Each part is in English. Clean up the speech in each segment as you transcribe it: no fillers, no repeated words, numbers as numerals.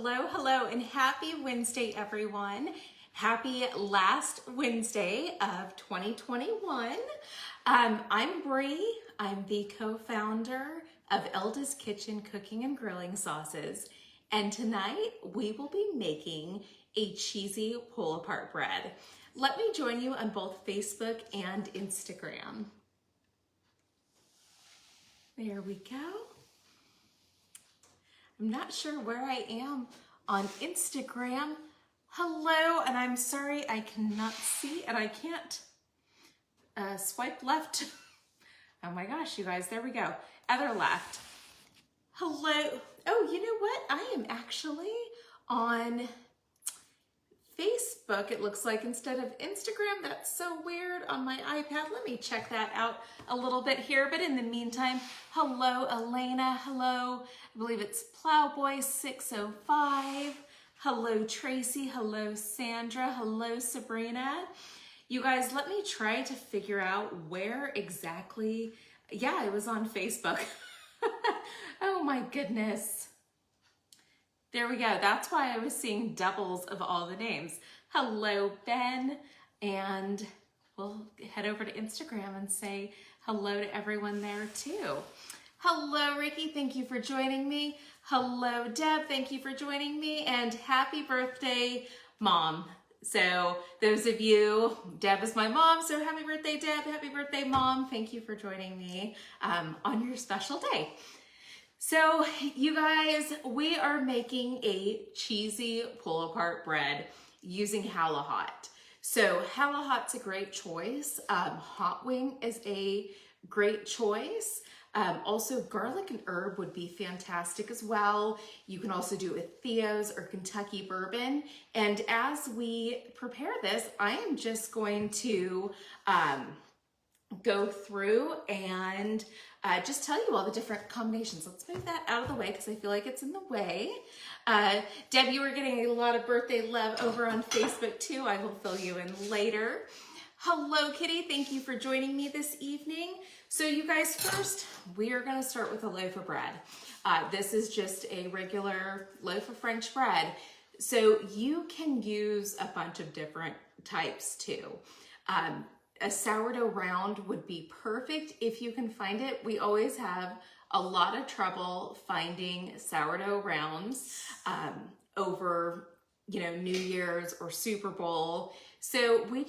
Hello, hello, and happy Wednesday, everyone. Happy last Wednesday of 2021. I'm Brie. I'm the co-founder of Elda's Kitchen Cooking and Grilling Sauces. And tonight we will be making a cheesy pull-apart bread. Let me join you on both Facebook and Instagram. There we go. I'm not sure where I am on Instagram. Hello, and I'm sorry I cannot see and I can't swipe left. Oh my gosh, you guys, there we go. Other left. Hello. Oh, you know what? I am actually on Facebook, it looks like, instead of Instagram. That's so weird on my iPad. Let me check that out a little bit here. But in the meantime, hello, Elena. Hello, I believe it's Plowboy605. Hello, Tracy. Hello, Sandra. Hello, Sabrina. You guys, let me try to figure out where exactly. Yeah, it was on Facebook. Oh my goodness. There we go. That's why I was seeing doubles of all the names. Hello, Ben. And we'll head over to Instagram and say hello to everyone there too. Hello, Ricky. Thank you for joining me. Hello, Deb. Thank you for joining me. And happy birthday, Mom. So those of you, Deb is my mom, so happy birthday, Deb. Happy birthday, Mom. Thank you for joining me on your special day. So you guys, we are making a cheesy pull-apart bread using Jala-Hot. So Jala-Hot's a great choice. Hot wing is a great choice. Also garlic and herb would be fantastic as well. You can also do it with Theo's or Kentucky bourbon. And as we prepare this, I am just going to go through and just tell you all the different combinations. Let's move that out of the way because I feel like it's in the way. Deb, you are getting a lot of birthday love over on Facebook too. I will fill you in later. Hello, Kitty. Thank you for joining me this evening. So you guys, first, we are going to start with a loaf of bread. This is just a regular loaf of French bread. So you can use a bunch of different types too. A sourdough round would be perfect if you can find it. We always have a lot of trouble finding sourdough rounds over, New Year's or Super Bowl. So we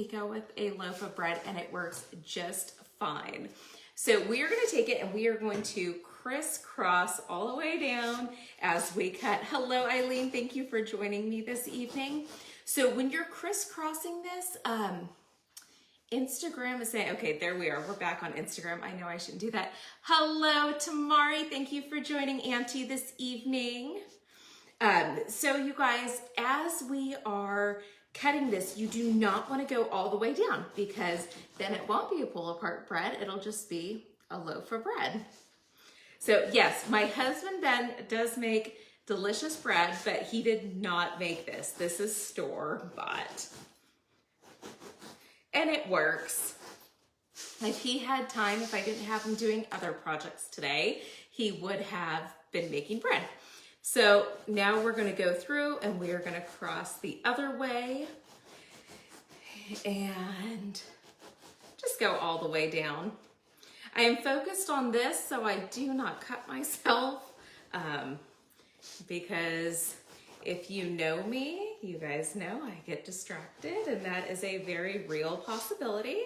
go with a loaf of bread and it works just fine. So we are going to take it and we are going to crisscross all the way down as we cut. Hello, Eileen. Thank you for joining me this evening. So when you're crisscrossing this, Instagram is saying, okay, there we are. We're back on Instagram. I know I shouldn't do that. Hello, Tamari. Thank you for joining Auntie this evening. So you guys, as we are cutting this, you do not want to go all the way down because then it won't be a pull-apart bread. It'll just be a loaf of bread. So yes, my husband Ben does make delicious bread, but he did not make this. This is store-bought. And it works. If he had time, if I didn't have him doing other projects today, he would have been making bread. So now we're going to go through and we are going to cross the other way and just go all the way down. I am focused on this so I do not cut myself because if you know me, you guys know I get distracted, and that is a very real possibility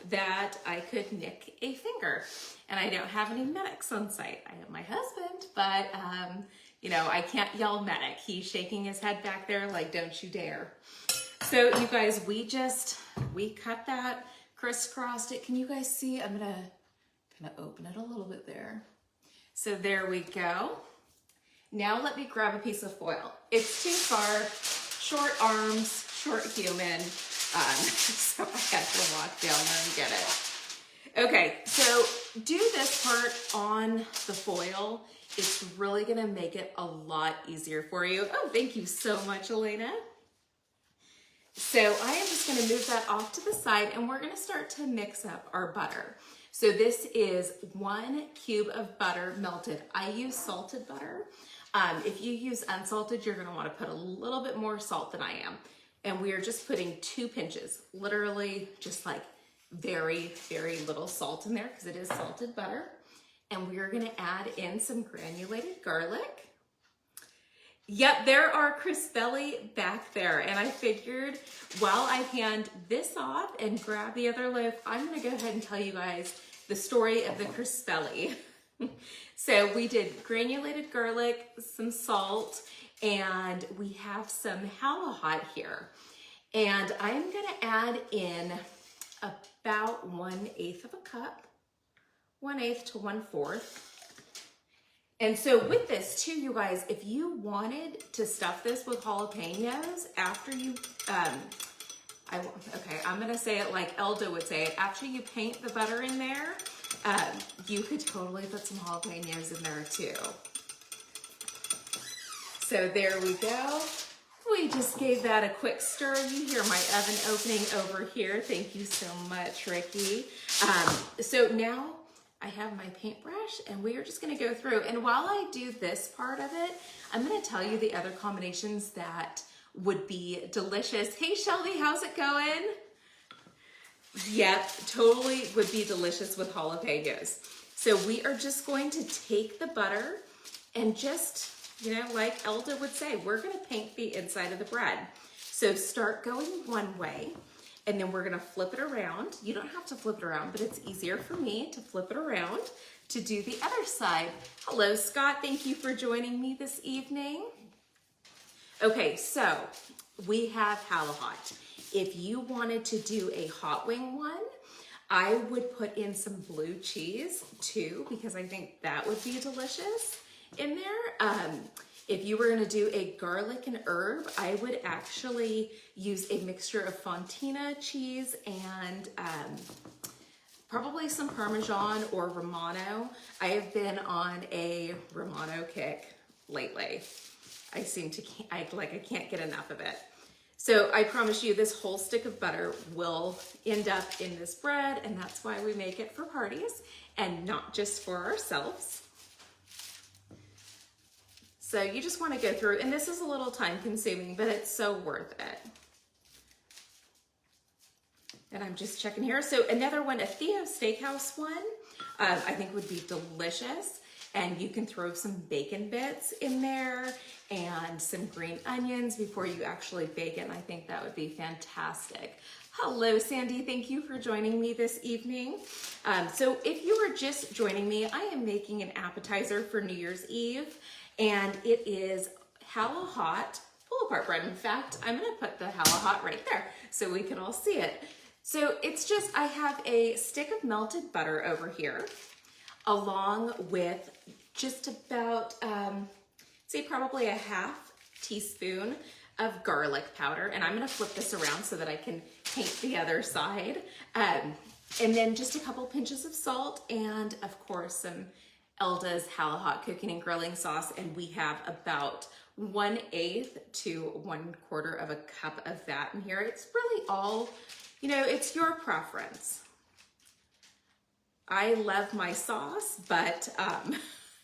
that I could nick a finger. And I don't have any medics on site. I have my husband, but I can't yell medic. He's shaking his head back there like, don't you dare. So you guys, we cut that, crisscrossed it. Can you guys see? I'm gonna kind of open it a little bit there. So there we go. Now let me grab a piece of foil. It's too far, short arms, short human, so I had to walk down there and get it. Okay, so do this part on the foil. It's really gonna make it a lot easier for you. Oh, thank you so much, Elena. So I am just gonna move that off to the side and we're gonna start to mix up our butter. So this is 1 cube of butter melted. I use salted butter. If you use unsalted, you're gonna wanna put a little bit more salt than I am. And we are just putting 2 pinches, literally just like very, very little salt in there because it is salted butter. And we are gonna add in some granulated garlic. Yep, there are Crispelli back there. And I figured while I hand this off and grab the other loaf, I'm gonna go ahead and tell you guys the story of the Crispelli. So we did granulated garlic, some salt, and we have some Jala-Hot here. And I'm gonna add in about 1/8 of a cup, 1/8 to 1/4. And so with this too, you guys, if you wanted to stuff this with jalapenos after you, okay, I'm gonna say it like Elda would say it. After you paint the butter in there, you could totally put some jalapenos in there too. So there we go. We just gave that a quick stir. You hear my oven opening over here. Thank you so much, Ricky. So now I have my paintbrush and we are just gonna go through. And while I do this part of it, I'm gonna tell you the other combinations that would be delicious. Hey Shelby, how's it going? Yep, totally would be delicious with jalapenos. So we are just going to take the butter and just, you know, like Elda would say, we're gonna paint the inside of the bread. So start going one way and then we're gonna flip it around. You don't have to flip it around, but it's easier for me to flip it around to do the other side. Hello, Scott, thank you for joining me this evening. Okay, so we have Jala-Hot. If you wanted to do a hot wing one, I would put in some blue cheese too, because I think that would be delicious in there. If you were gonna do a garlic and herb, I would actually use a mixture of Fontina cheese and probably some Parmesan or Romano. I have been on a Romano kick lately. I can't get enough of it. So I promise you this whole stick of butter will end up in this bread, and that's why we make it for parties and not just for ourselves. So you just want to go through, and this is a little time consuming, but it's so worth it. And I'm just checking here. So another one, a Theo Steakhouse one, I think would be delicious. And you can throw some bacon bits in there and some green onions before you actually bake it. And I think that would be fantastic. Hello, Sandy. Thank you for joining me this evening. So if you are just joining me, I am making an appetizer for New Year's Eve, and it is Jala-Hot pull-apart bread. In fact, I'm gonna put the Jala-Hot right there so we can all see it. So it's just, I have a stick of melted butter over here, along with just about, say probably a 1/2 teaspoon of garlic powder. And I'm gonna flip this around so that I can paint the other side. And then just a couple pinches of salt and of course some Elda's Jala-Hot cooking and grilling sauce. And we have about 1/8 to 1/4 of a cup of that in here. It's really all, you know, it's your preference. I love my sauce, but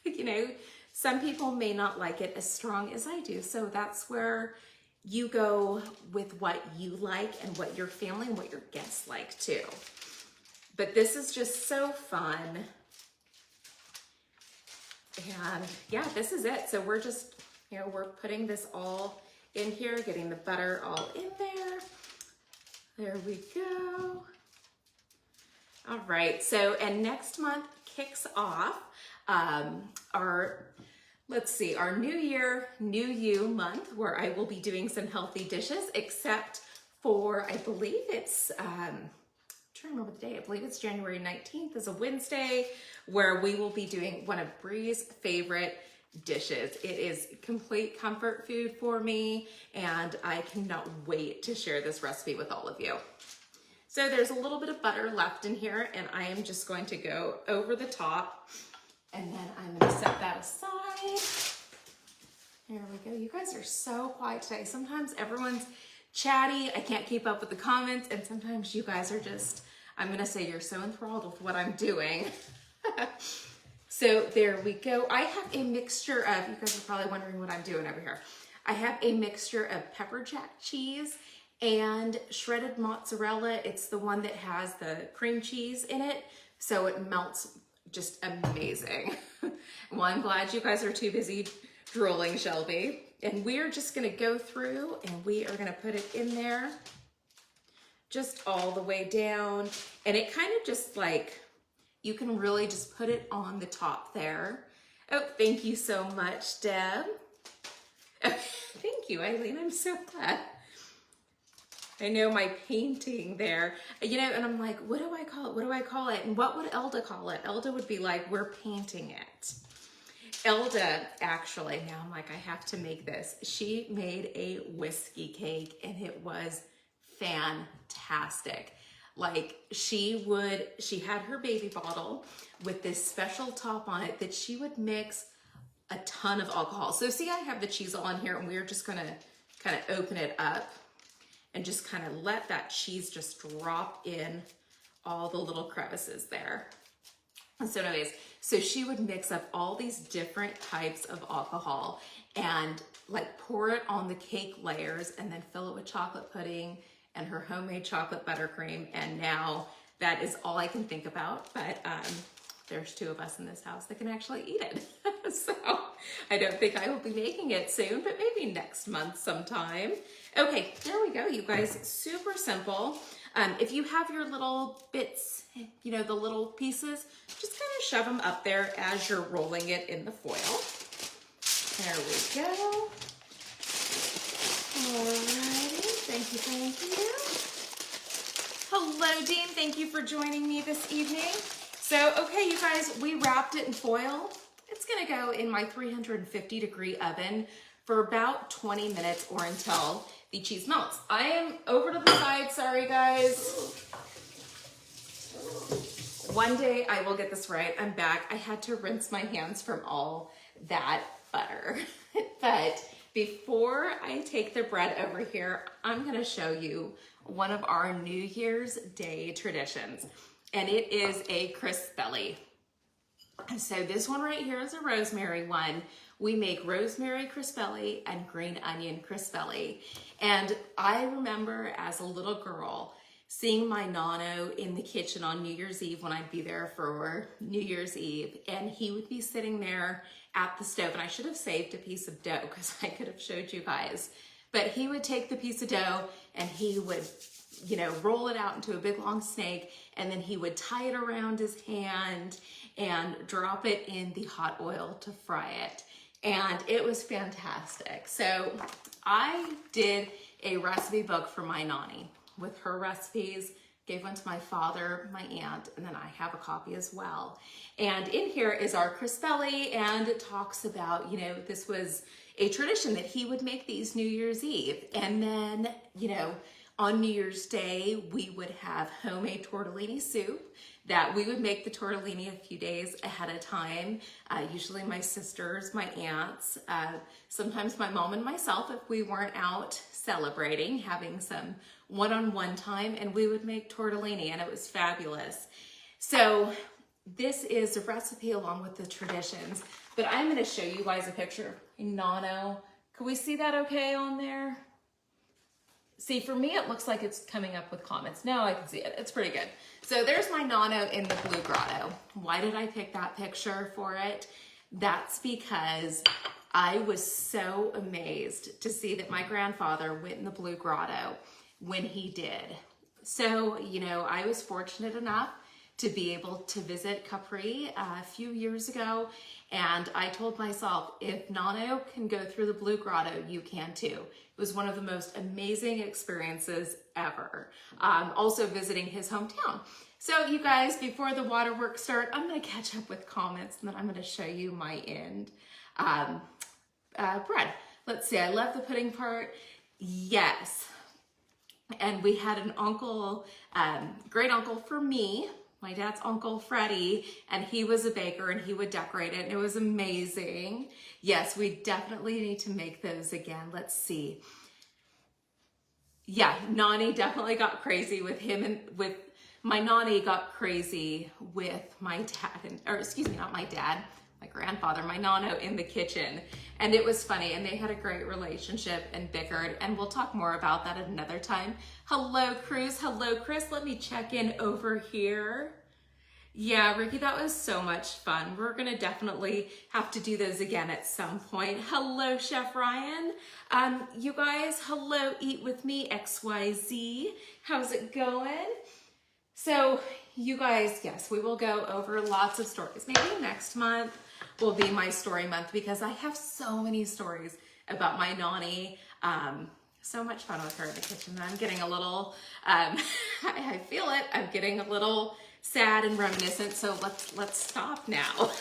you know, some people may not like it as strong as I do. So that's where you go with what you like and what your family and what your guests like too. But this is just so fun. And yeah, this is it. So we're just, you know, we're putting this all in here, getting the butter all in there. There we go. All right, so, and next month kicks off our New Year, New You month, where I will be doing some healthy dishes, except for, I believe it's, I'm trying to remember the day, I believe it's January 19th is a Wednesday, where we will be doing one of Brie's favorite dishes. It is complete comfort food for me, and I cannot wait to share this recipe with all of you. So there's a little bit of butter left in here, and I am just going to go over the top, and then I'm gonna set that aside. There we go. You guys are so quiet today. Sometimes everyone's chatty, I can't keep up with the comments, and sometimes you guys are just, I'm gonna say you're so enthralled with what I'm doing. So there we go. I have a mixture of, you guys are probably wondering what I'm doing over here. I have a mixture of pepper jack cheese and shredded mozzarella. It's the one that has the cream cheese in it, so it melts just amazing. Well, I'm glad you guys are too busy drooling, Shelby. And we're just gonna go through and we are gonna put it in there just all the way down. And it kind of just like, you can really just put it on the top there. Oh, thank you so much, Deb. Thank you, Eileen, I'm so glad. I know my painting there, you know, and I'm like, what do I call it? What do I call it? And what would Elda call it? Elda would be like, we're painting it. Elda, actually, now I'm like, I have to make this. She made a whiskey cake and it was fantastic. Like she had her baby bottle with this special top on it that she would mix a ton of alcohol. So see, I have the cheese on here and we're just gonna kind of open it up and just kind of let that cheese just drop in all the little crevices there. And so anyways, so she would mix up all these different types of alcohol and like pour it on the cake layers and then fill it with chocolate pudding and her homemade chocolate buttercream. And now that is all I can think about, but there's 2 of us in this house that can actually eat it. So I don't think I will be making it soon, but maybe next month sometime. Okay, there we go, you guys, super simple. If you have your little bits, you know, the little pieces, just kind of shove them up there as you're rolling it in the foil. There we go. Alrighty, thank you, thank you. Hello, Dean, thank you for joining me this evening. So, okay, you guys, we wrapped it in foil. It's gonna go in my 350-degree oven for about 20 minutes or until the cheese melts. I am over to the side, sorry guys. One day I will get this right. I'm back. I had to rinse my hands from all that butter. But before I take the bread over here, I'm gonna show you one of our New Year's Day traditions, and it is a crisp belly. So this one right here is a rosemary one. We make rosemary crispelli and green onion crispelli. And I remember as a little girl seeing my nano in the kitchen on New Year's Eve when I'd be there for New Year's Eve, and he would be sitting there at the stove, and I should have saved a piece of dough because I could have showed you guys. But he would take the piece of dough and he would, you know, roll it out into a big long snake, and then he would tie it around his hand and drop it in the hot oil to fry it. And it was fantastic. So I did a recipe book for my Nani with her recipes, gave one to my father, my aunt, and then I have a copy as well. And in here is our crispelli, and it talks about, you know, this was a tradition that he would make these New Year's Eve. And then, you know, on New Year's Day, we would have homemade tortellini soup that we would make the tortellini a few days ahead of time. Usually my sisters, my aunts, sometimes my mom and myself if we weren't out celebrating, having some one-on-one time, and we would make tortellini, and it was fabulous. So this is a recipe along with the traditions, but I'm gonna show you guys a picture. Nano, can we see that okay on there? See, for me, it looks like it's coming up with comments. No, I can see it. It's pretty good. So there's my Nano in the Blue Grotto. Why did I pick that picture for it? That's because I was so amazed to see that my grandfather went in the Blue Grotto when he did. So, you know, I was fortunate enough to be able to visit Capri a few years ago, and I told myself, if Nano can go through the Blue Grotto, you can too. It was one of the most amazing experiences ever. Also visiting his hometown. So you guys, before the waterworks start, I'm gonna catch up with comments and then I'm gonna show you my end bread. Let's see, I love the pudding part. Yes. And we had an uncle, great uncle for me, my dad's uncle Freddie, and he was a baker and he would decorate it and it was amazing. Yes, we definitely need to make those again. Let's see. Yeah, Nani definitely got crazy with him and with my nanny got crazy with my dad, or excuse me, not my dad, my grandfather, my nano in the kitchen. And it was funny, and they had a great relationship and bickered, and we'll talk more about that at another time. Hello, Cruz. Hello, Chris. Let me check in over here. Yeah, Ricky, that was so much fun. We're gonna definitely have to do those again at some point. Hello, Chef Ryan. You guys, hello, Eat With Me, XYZ. How's it going? So you guys, yes, we will go over lots of stories. Maybe next month will be my story month because I have so many stories about my nanny. So much fun with her in the kitchen. I'm getting a little, I feel it, I'm getting a little sad and reminiscent, so let's stop now.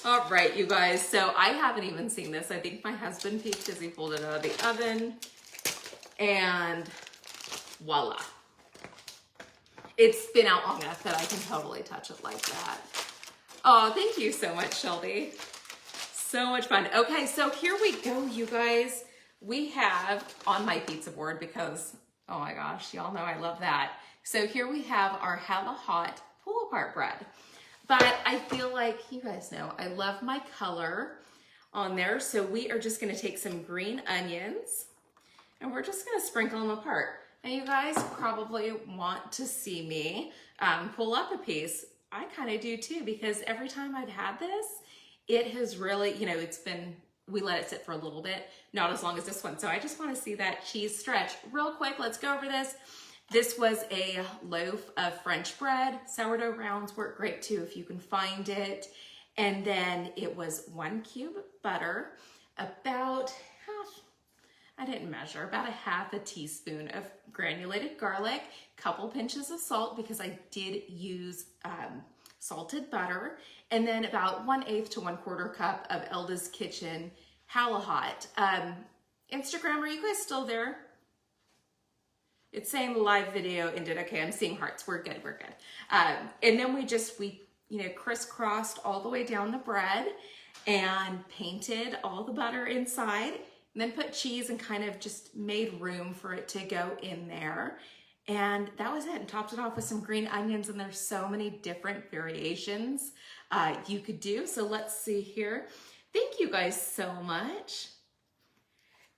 All right, you guys, so I haven't even seen this. I think my husband peeked as he pulled it out of the oven, and voila. It's been out long enough that I can totally touch it like that. Oh, thank you so much, Shelby. So much fun. Okay, so here we go, you guys. We have on my pizza board because, oh my gosh, y'all know I love that. So here we have our Jala-Hot pull-apart bread. But I feel like, you guys know, I love my color on there. So we are just gonna take some green onions and we're just gonna sprinkle them apart. Now you guys probably want to see me pull up a piece. I kind of do too, because every time I've had this, it has really, you know, we let it sit for a little bit, not as long as this one. So I just want to see that cheese stretch real quick. Let's go over this. This was a loaf of French bread. Sourdough rounds work great too if you can find it. And then it was 1 cube butter, about half, I didn't measure, about a half a teaspoon of granulated garlic, couple pinches of salt because I did use salted butter, and then about 1/8 to 1/4 cup of Elda's Kitchen Jala-Hot. Instagram, are you guys still there? It's saying live video ended. Okay, I'm seeing hearts. We're good, we're good. And then we you know, crisscrossed all the way down the bread and painted all the butter inside, and then put cheese and kind of just made room for it to go in there. And that was it, and topped it off with some green onions, and there's so many different variations you could do. So let's see here. Thank you guys so much.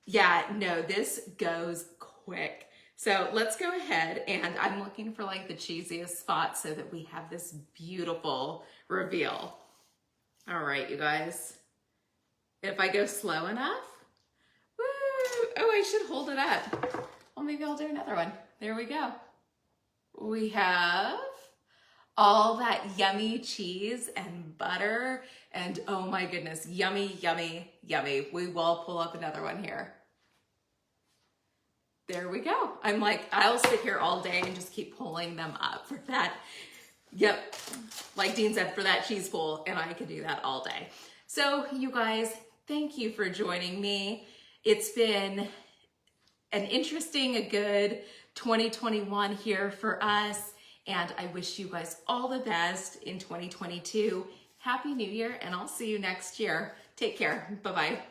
Yeah, no, this goes quick. So let's go ahead, and I'm looking for like the cheesiest spot so that we have this beautiful reveal. All right, you guys. If I go slow enough, woo, oh, I should hold it up. Well, maybe I'll do another one. There we go. We have all that yummy cheese and butter, and oh my goodness, yummy, yummy, yummy. We will pull up another one here. There we go. I'm like, I'll sit here all day and just keep pulling them up for that. Yep, like Dean said, for that cheese pull, and I could do that all day. So you guys, thank you for joining me. It's been an interesting, a good 2021 here for us, and I wish you guys all the best in 2022. Happy New Year, and I'll see you next year. Take care. Bye-bye.